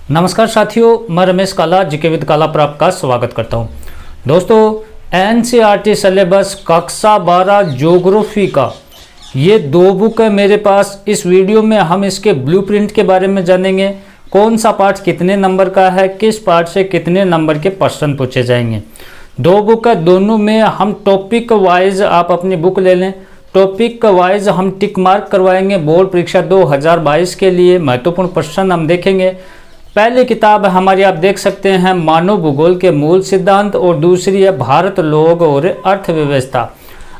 नमस्कार साथियों, मैं रमेश काला जीके विद काला पर आपका स्वागत करता हूं। दोस्तों, एनसीईआरटी सिलेबस कक्षा 12 ज्योग्राफी का ये 2 बुक है मेरे पास। इस वीडियो में हम इसके ब्लूप्रिंट के बारे में जानेंगे, कौन सा पार्ट कितने नंबर का है, किस पार्ट से कितने नंबर के प्रश्न पूछे जाएंगे। 2 बुक है, दोनों में हम टॉपिक वाइज आप अपनी बुक ले लें। टॉपिक वाइज हम टिक मार्क करवाएंगे। बोर्ड परीक्षा 2022 के लिए महत्वपूर्ण प्रश्न हम देखेंगे। पहली किताब हमारी आप देख सकते हैं मानव भूगोल के मूल सिद्धांत, और दूसरी है भारत, लोग और अर्थव्यवस्था।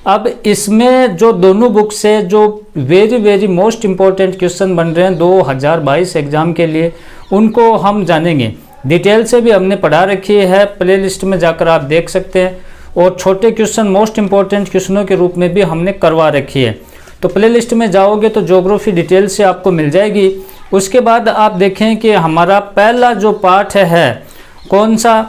अब इसमें जो दोनों बुक से जो वेरी मोस्ट इम्पोर्टेंट क्वेश्चन बन रहे हैं 2022 एग्जाम के लिए, उनको हम जानेंगे। डिटेल से भी हमने पढ़ा रखी है, प्लेलिस्ट में जाकर आप देख सकते हैं, और छोटे क्वेश्चन मोस्ट इम्पोर्टेंट क्वेश्चनों के रूप में भी हमने करवा रखी है। तो प्लेलिस्ट में जाओगे तो ज्योग्राफी डिटेल से आपको मिल जाएगी। उसके बाद आप देखें कि हमारा पहला जो पार्ट है कौन सा,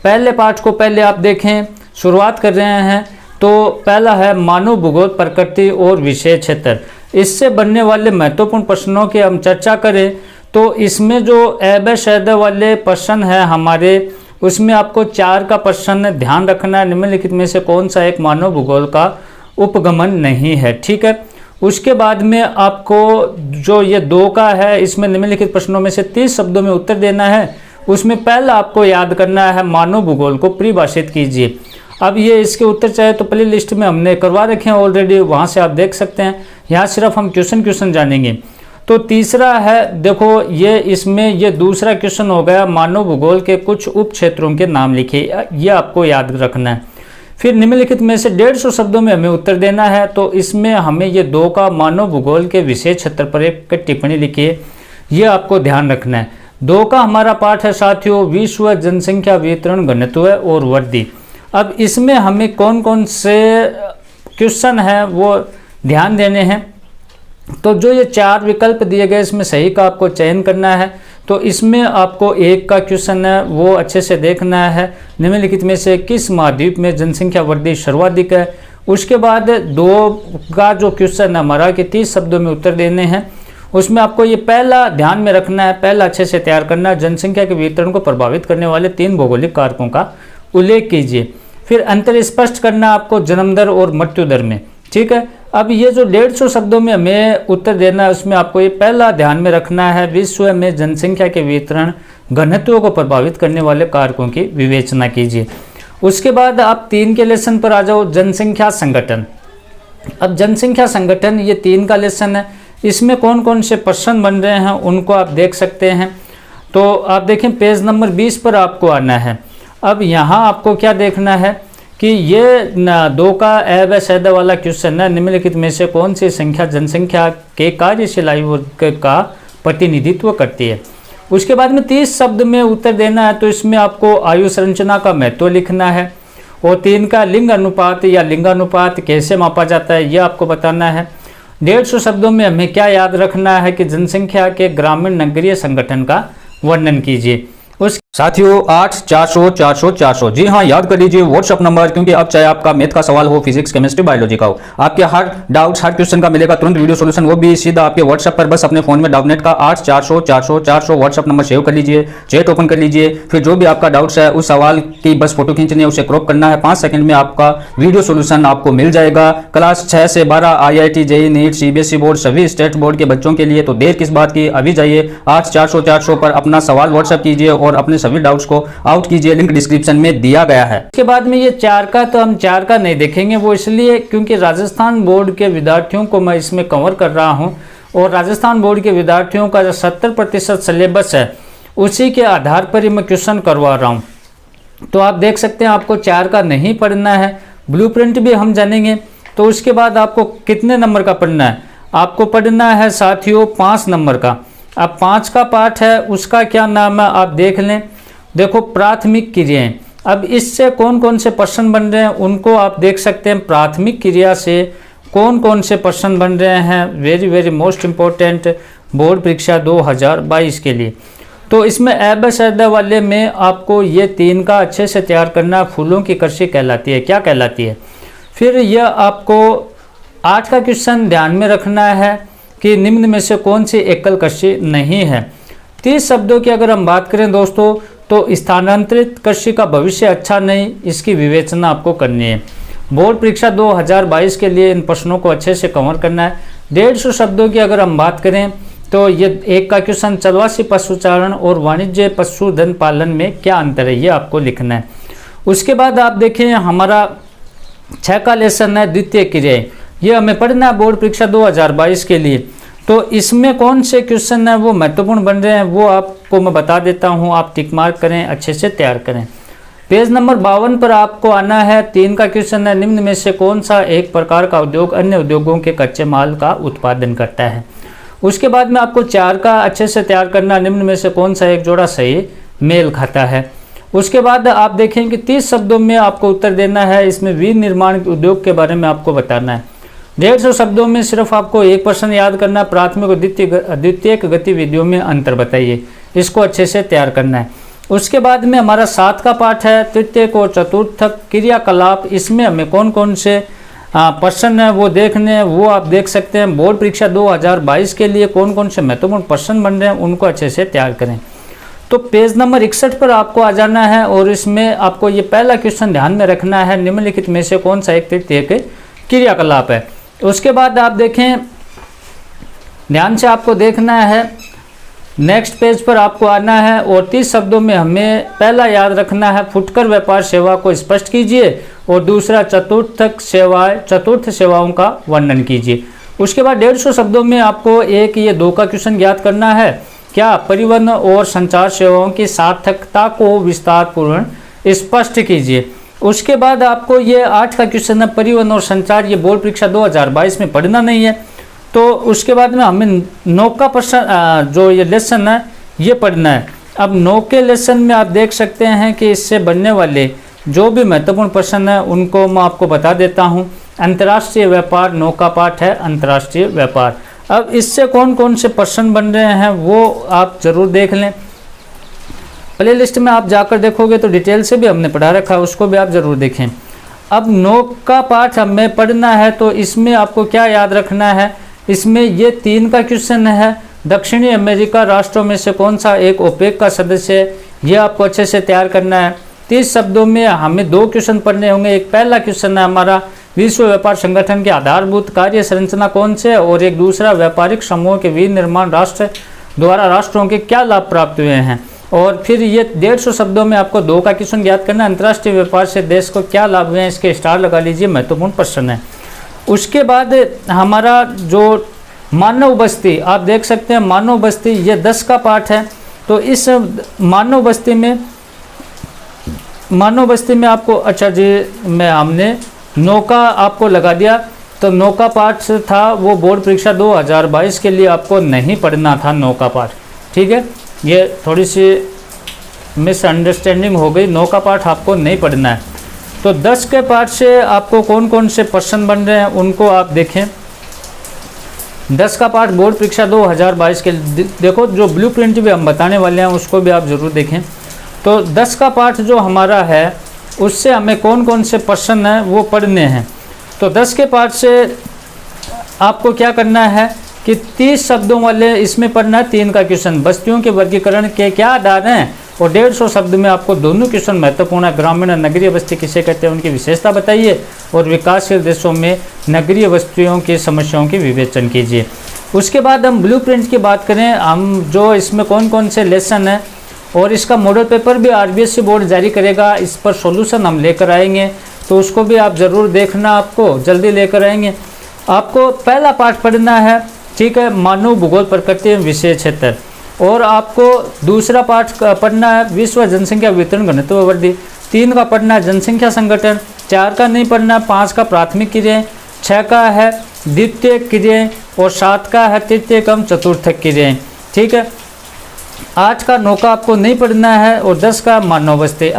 पहले पार्ट को पहले आप देखें, शुरुआत कर रहे हैं। तो पहला है मानव भूगोल, प्रकृति और विषय क्षेत्र। इससे बनने वाले महत्वपूर्ण प्रश्नों की हम चर्चा करें तो इसमें जो एबशद वाले प्रश्न है हमारे, उसमें आपको 4 का प्रश्न ध्यान रखना है। निम्नलिखित में से कौन सा एक मानव भूगोल का उपगमन नहीं है, ठीक है। उसके बाद में आपको जो ये 2 का है, इसमें निम्नलिखित प्रश्नों में से 30 शब्दों में उत्तर देना है। उसमें पहला आपको याद करना है मानव भूगोल को परिभाषित कीजिए। अब ये इसके उत्तर चाहे तो प्ले लिस्ट में हमने करवा रखे हैं ऑलरेडी, वहाँ से आप देख सकते हैं। यहाँ सिर्फ हम क्वेश्चन जानेंगे। तो तीसरा है, देखो ये इसमें ये दूसरा क्वेश्चन हो गया, मानव भूगोल के कुछ उप क्षेत्रों के नाम लिखिए, ये आपको याद रखना है। फिर निम्नलिखित में से 150 शब्दों में हमें उत्तर देना है। तो इसमें हमें ये 2 का मानव भूगोल के विशेष क्षेत्र पर एक टिप्पणी लिखिए, ये आपको ध्यान रखना है। 2 का हमारा पाठ है साथियों विश्व जनसंख्या वितरण, घनत्व और वृद्धि। अब इसमें हमें कौन कौन से क्वेश्चन है वो ध्यान देने हैं। तो जो ये 4 विकल्प दिए गए, इसमें सही का आपको चयन करना है। तो इसमें आपको 1 का क्वेश्चन है वो अच्छे से देखना है, निम्नलिखित में से किस महाद्वीप में जनसंख्या वृद्धि सर्वाधिक है। उसके बाद 2 का जो क्वेश्चन है हमारा कि 30 शब्दों में उत्तर देने हैं, उसमें आपको ये पहला ध्यान में रखना है, पहला अच्छे से तैयार करना है। जनसंख्या के वितरण को प्रभावित करने वाले 3 भौगोलिक कारकों का उल्लेख कीजिए। फिर अंतर स्पष्ट करना आपको जन्म दर और मृत्यु दर में, ठीक है। अब ये जो 150 शब्दों में हमें उत्तर देना है, उसमें आपको ये पहला ध्यान में रखना है, विश्व में जनसंख्या के वितरण घनत्व को प्रभावित करने वाले कारकों की विवेचना कीजिए। उसके बाद आप 3 के लेसन पर आ जाओ, जनसंख्या संगठन। अब जनसंख्या संगठन ये 3 का लेसन है, इसमें कौन कौन से प्रश्न बन रहे हैं उनको आप देख सकते हैं। तो आप देखें पेज नंबर 20 पर आपको आना है। अब यहाँ आपको क्या देखना है कि ये 2 का एबशद वाला क्वेश्चन है, निम्नलिखित में से कौन सी संख्या जनसंख्या के कार्यशील आयु वर्ग का प्रतिनिधित्व करती है। उसके बाद में 30 शब्द में उत्तर देना है। तो इसमें आपको आयु संरचना का महत्व लिखना है, और 3 का लिंग अनुपात या लिंगानुपात कैसे मापा जाता है ये आपको बताना है। 150 शब्दों में हमें क्या याद रखना है कि जनसंख्या के ग्रामीण नगरीय संगठन का वर्णन कीजिए। उस साथियों 8400400 जी हाँ, याद कर लीजिए व्हाट्सअप नंबर, क्योंकि अब चाहे आपका मैथ का सवाल हो, फिजिक्स, केमिस्ट्री, बायोलॉजी का हो, आपके हर डाउट्स, हर क्वेश्चन का मिलेगा तुरंत वीडियो सॉल्यूशन, वो भी सीधा आपके व्हाट्सअप पर। बस अपने फोन में डाउटनेट का 8400400 व्हाट्सअप नंबर सेव कर लीजिए, चैट ओपन कर लीजिए। फिर जो भी आपका डाउट्स है उस सवाल की बस फोटो खींचनी है, उसे क्रॉप करना है, 5 सेकंड में आपका वीडियो सोल्यूशन आपको मिल जाएगा। क्लास 6 से 12 IIT, JEE, NEET, CBSE board, सभी स्टेट बोर्ड के बच्चों के लिए। तो देर किस बात की, अभी जाइए 8400400 पर अपना सवाल व्हाट्सअप कीजिए और अपने सभी डाउट्स को आउट कीजिए, लिंक डिस्क्रिप्शन में दिया गया है। इसके बाद में ये 4 का, तो हम 4 का नहीं देखेंगे, वो इसलिए क्योंकि राजस्थान बोर्ड के विद्यार्थियों को मैं इसमें कवर कर रहा हूं, और राजस्थान बोर्ड के विद्यार्थियों का जो 70% सिलेबस है उसी के आधार पर ही मैं क्वेश्चन करवा रहा हूं। तो आप देख सकते हैं आपको 4 का नहीं पढ़ना है। ब्लूप्रिंट भी हम जानेंगे। तो उसके बाद आपको कितने नंबर का पढ़ना है, आपको पढ़ना है साथियों 5 नंबर का। अब 5 का पाठ है, उसका क्या नाम है आप देख लें। देखो प्राथमिक क्रियाएं। अब इससे कौन कौन से प्रश्न बन रहे हैं उनको आप देख सकते हैं। प्राथमिक क्रिया से कौन कौन से प्रश्न बन रहे हैं, वेरी मोस्ट इम्पोर्टेंट बोर्ड परीक्षा 2022 के लिए। तो इसमें एबशद वाले में आपको ये 3 का अच्छे से तैयार करना। फूलों की कृषि कहलाती है, क्या कहलाती है। फिर यह आपको 8 का क्वेश्चन ध्यान में रखना है कि निम्न में से कौन सी एकल कृषि नहीं है। 30 शब्दों की अगर हम बात करें दोस्तों, तो स्थानांतरित कृषि का भविष्य अच्छा नहीं, इसकी विवेचना आपको करनी है। बोर्ड परीक्षा 2022 के लिए इन प्रश्नों को अच्छे से कवर करना है। 150 शब्दों की अगर हम बात करें तो ये एक का क्वेश्चन, चलवासी पशुचारण और वाणिज्य पशुधन पालन में क्या अंतर है, ये आपको लिखना है। उसके बाद आप देखें हमारा 6 का लेसन है द्वितीय क्रियाएं, ये हमें पढ़ना है बोर्ड परीक्षा 2022 के लिए। तो इसमें कौन से क्वेश्चन है वो महत्वपूर्ण बन रहे हैं वो आपको मैं बता देता हूँ, आप टिक मार्क करें, अच्छे से तैयार करें। पेज नंबर 52 पर आपको आना है। 3 का क्वेश्चन है, निम्न में से कौन सा एक प्रकार का उद्योग अन्य उद्योगों के कच्चे माल का उत्पादन करता है। उसके बाद में आपको 4 का अच्छे से तैयार करना, निम्न में से कौन सा एक जोड़ा सही मेल खाता है। उसके बाद आप देखें कि 30 शब्दों में आपको उत्तर देना है, इसमें विनिर्माण उद्योग के बारे में आपको बताना है। 150 शब्दों में सिर्फ आपको एक प्रश्न याद करना, प्राथमिक और द्वितीयक गतिविधियों में अंतर बताइए, इसको अच्छे से तैयार करना है। उसके बाद में हमारा 7 का पाठ है तृतीयक और चतुर्थक क्रियाकलाप, इसमें हमें कौन कौन से प्रश्न है वो देखने हैं, वो आप देख सकते हैं। बोर्ड परीक्षा 2022 के लिए कौन कौन से महत्वपूर्ण प्रश्न बन रहे हैं उनको अच्छे से तैयार करें। तो पेज नंबर 61 पर आपको आ जाना है और इसमें आपको ये पहला क्वेश्चन ध्यान में रखना है, निम्नलिखित में से कौन सा एक तृतीयक क्रियाकलाप है। उसके बाद आप देखें, ध्यान से आपको देखना है, नेक्स्ट पेज पर आपको आना है और 30 शब्दों में हमें पहला याद रखना है, फुटकर व्यापार सेवा को स्पष्ट कीजिए और दूसरा चतुर्थ सेवाओं का वर्णन कीजिए। उसके बाद 150 शब्दों में आपको एक ये 2 का क्वेश्चन याद करना है, क्या परिवहन और संचार सेवाओं की सार्थकता को विस्तारपूर्ण स्पष्ट कीजिए। उसके बाद आपको ये 8 का क्वेश्चन है, परिवहन और संचार, ये बोर्ड परीक्षा 2022 में पढ़ना नहीं है। तो उसके बाद में हमें 9 का प्रश्न जो ये लेसन है ये पढ़ना है। अब 9 के लेसन में आप देख सकते हैं कि इससे बनने वाले जो भी महत्वपूर्ण प्रश्न है उनको मैं आपको बता देता हूं। अंतर्राष्ट्रीय व्यापार 9 का पाठ है, अंतर्राष्ट्रीय व्यापार। अब इससे कौन कौन से प्रश्न बन रहे हैं वो आप जरूर देख लें, प्ले लिस्ट में आप जाकर देखोगे तो डिटेल से भी हमने पढ़ा रखा है, उसको भी आप जरूर देखें। अब 9 का पाठ हमें पढ़ना है तो इसमें आपको क्या याद रखना है, इसमें ये 3 का क्वेश्चन है, दक्षिणी अमेरिका राष्ट्रों में से कौन सा एक ओपेक का सदस्य है, ये आपको अच्छे से तैयार करना है। 30 शब्दों में हमें 2 क्वेश्चन पढ़ने होंगे। एक पहला क्वेश्चन है हमारा, विश्व व्यापार संगठन के आधारभूत कार्य संरचना कौन से है, और एक दूसरा, व्यापारिक समूह के विनिर्माण राष्ट्र द्वारा राष्ट्रों के क्या लाभ प्राप्त हुए हैं। और फिर ये 150 शब्दों में आपको 2 का क्वेश्चन याद करना, अंतर्राष्ट्रीय व्यापार से देश को क्या लाभ हुए हैं, इसके स्टार लगा लीजिए, महत्वपूर्ण प्रश्न है। उसके बाद हमारा जो मानव बस्ती, आप देख सकते हैं मानव बस्ती, ये 10 का पाठ है। तो इस मानव बस्ती में आपको, अच्छा जी मैं हमने 9 का आपको लगा दिया, तो 9 का पाठ था वो बोर्ड परीक्षा 2022 के लिए आपको नहीं पढ़ना था 9 का पाठ, ठीक है। ये थोड़ी सी मिसअंडरस्टैंडिंग हो गई, 9 का पाठ आपको नहीं पढ़ना है। तो 10 के पाठ से आपको कौन कौन से प्रश्न बन रहे हैं उनको आप देखें। 10 का पाठ बोर्ड परीक्षा 2022 के देखो, जो ब्लूप्रिंट भी हम बताने वाले हैं उसको भी आप ज़रूर देखें। तो 10 का पाठ जो हमारा है उससे हमें कौन कौन से प्रश्न हैं वो पढ़ने हैं। तो 10 के पाठ से आपको क्या करना है कि 30 शब्दों वाले इसमें पढ़ना है 3 का क्वेश्चन, बस्तियों के वर्गीकरण के क्या आधार हैं, और 150 शब्द में आपको दोनों क्वेश्चन महत्वपूर्ण है। ग्रामीण और नगरीय बस्ती किसे कहते हैं, उनकी विशेषता बताइए, और विकासशील देशों में नगरीय बस्तियों की समस्याओं की विवेचन कीजिए। उसके बाद हम ब्लूप्रिंट की बात करें, हम जो इसमें कौन कौन से लेसन हैं, और इसका मॉडल पेपर भी RBSC बोर्ड जारी करेगा, इस पर सॉल्यूशन हम लेकर आएंगे, तो उसको भी आप ज़रूर देखना, आपको जल्दी लेकर आएंगे। आपको पहला पाठ पढ़ना है, ठीक है, मानव भूगोल प्रकृति विषय क्षेत्र, और आपको दूसरा पाठ पढ़ना है विश्व जनसंख्या वितरण घनत्व वृद्धि, 3 का पढ़ना है जनसंख्या संगठन, 4 का नहीं पढ़ना, 5 का प्राथमिक क्रियाएं, 6 का है द्वितीय क्रियाएं, और 7 का है तृतीय एवं चतुर्थक क्रियाएं, ठीक है। 8 का 9 का आपको नहीं पढ़ना है, और 10 का मानव बस्ती।